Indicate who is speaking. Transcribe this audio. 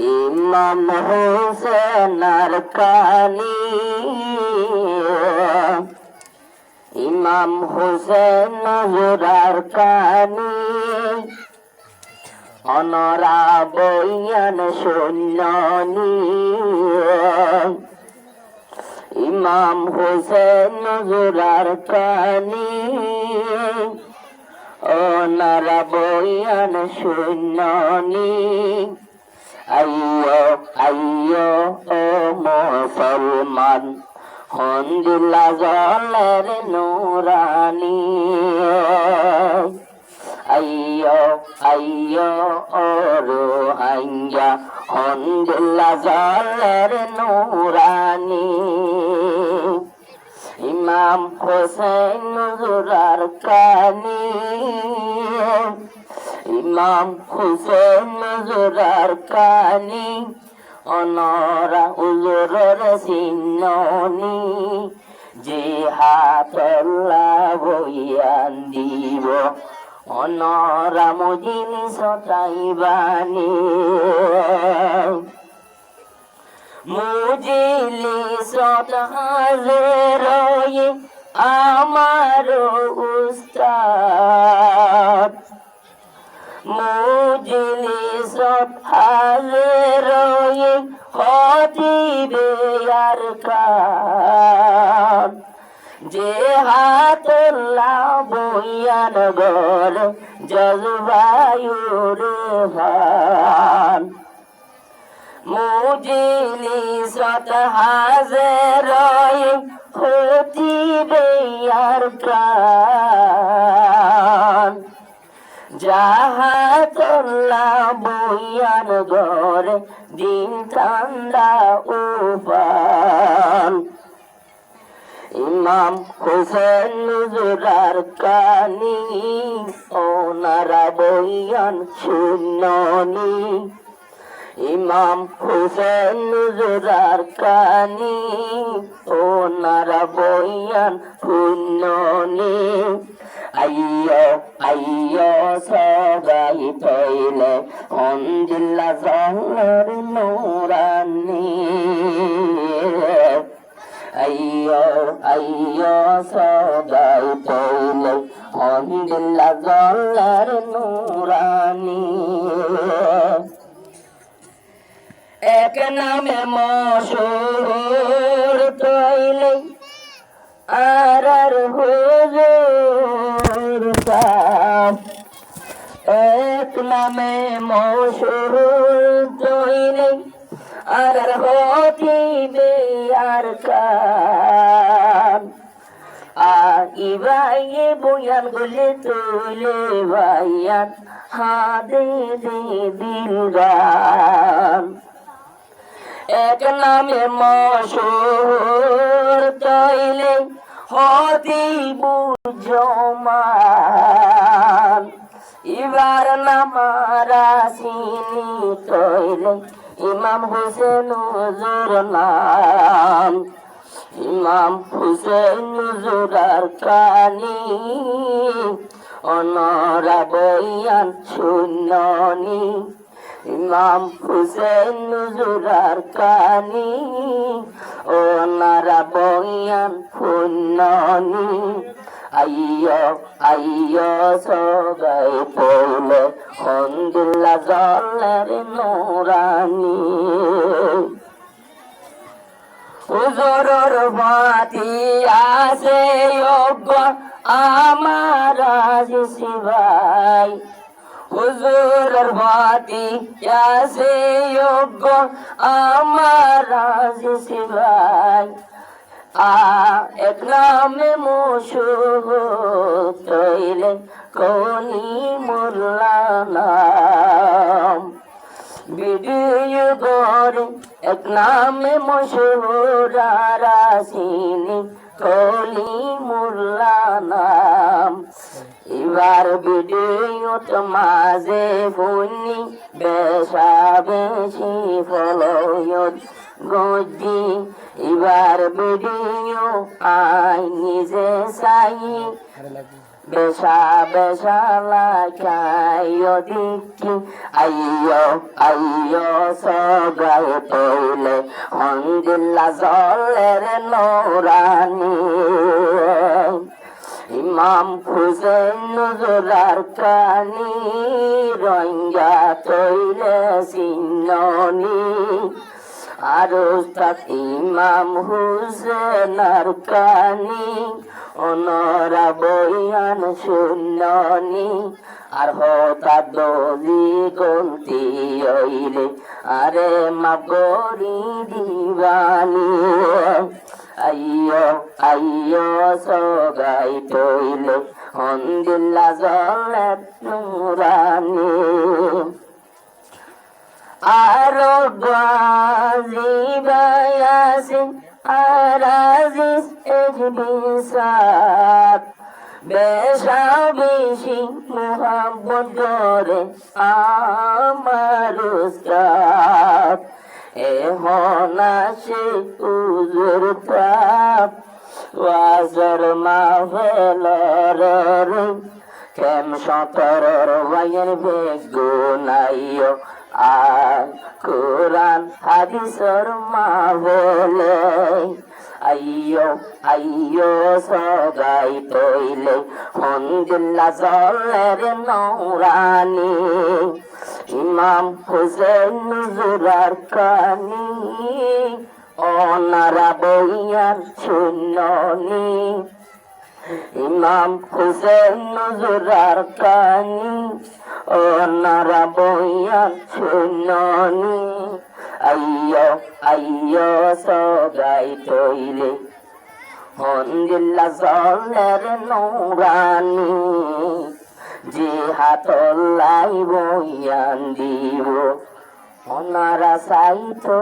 Speaker 1: ইমাম হোসেনের কানি, ইমাম হোসেন নজরার কানি, অনরা বইয়ান শূন্যনি। ইমাম হোসেন নজরার কানি, অনরা বইয়ান শূন্যনি। আইয়ো আইয়ো ও মুসলমান, হন্দিল্লা জলের নুরানি। আইয়ো আইয়ো ও রোহাঙ্গা, হন্দিল্লা জলের নুরানি। ইমাম হোসেন নজরার কানি, ইমাম হোসেন নজরার কানি, অনরা উজুরের চিহ্ননি। যে হাতল্লা বইয়ান দিব, অনরা মদিনি সটাইবানি। মুজিলি সত হাজের আমার উস্তাদ, মুজলিসত হাজির খতিবে আরকান। যে হাতল্লা বইয়ান গর জজবায়ুর ভান। মুজলিসত হাজির খতিবে আরকান। জাহাতল্লা বইয়ান গর দিন ঠান্ডা উপান। ইমাম হোসেন নজরার কানি, ওনারা বইয়ান শূন্যনি। ইমাম হোসেন নজরার কানি, ওনারা বইয়ান শূন্যনি। আইয়ো আইয়ো সবাই তৈলে, হন্দিল্লা জলের নুরানি। আইয়ো আইয়ো সবাই তৈলে, হন্দিল্লা জলের নুরানি। এক নামে মশহুর তৈলে, আর হুজুর সাহ। এক নামে মশহুর তৈলে, আর হতিবে আরকান। ইবাইয়ে বয়ান গুলে তুলে ভাইয়ান, হাদে দে দিলগান। এক নামে মশহুর তৈলে, হতিব জমান। এবার নামারা সিনি তৈলে, ইমাম হোসেন নজর নাম। ইমাম হোসেন নজরার কানি, অনরা বইয়ান শূন্যনি। ইমাম হোসেন নজরার কানি, ওনারা বইয়ান শূন্যনি। আইয়ো আইয়ো সবাই পড়লে, হন্দিল্লা জলের নুরানি। হুজুরের বাতি আছে যোগ্য আমার শিবাই। হুজুরের বাতি আছে যোগ্য আমার শিবাই। এক নামে মশহুর তৈলে, কলি মোল্লা নাম। ভিডিও করে এক নামে মশহুর রাসিনী, কলি মোল্লা নাম। এবার ভিডিওত মাঝে ফুনি, বেশা বেশি ফলয়ত গদি এবার ভিডিও আই নিজে চাই বেশা বেশা লাগাইও দেখি আইয়ো সগাই তৈলে হন্দিল্লা জলের নোরানি ইমাম হুসেন নজরার কানি রঙ্গা তৈলে সিন্ননি আর উস্তাদ ইমাম হুসেনার কানি অনরা বইয়ান শুননি আর হঠাৎ দলি গন্তি হইলে আরে মাগরি দিবানি আইয়ো সগাই তৈলে হন্দিল্লা জলের নুরানি আরো গাজিবায়াসিন আরাজিস এজবিসাত বেশা বেশি মোহাম্মদ করে আমার উস্তাদ এখন আসে হুজুর প্রাপ ওয়াজর মাহফিলের রে কেম সতরের ওয়াইয়ের বেগুনাইও আর কোরআন হাদিসের মাহফিলে আইয়ো সগাই তৈলে হন্দিল্লা জলের নৌরানি ইমাম হুসেন নজরার কানি অনারা বইয়ার শুননি ইমাম হুসেন নজরার কানি অনারা বইয়ার শুননি আইয়ো সগাই তৈলে হন্দিল্লা জলের নৌরানি যে হাতলাই বইয়ান দিব ওনারা সাইতো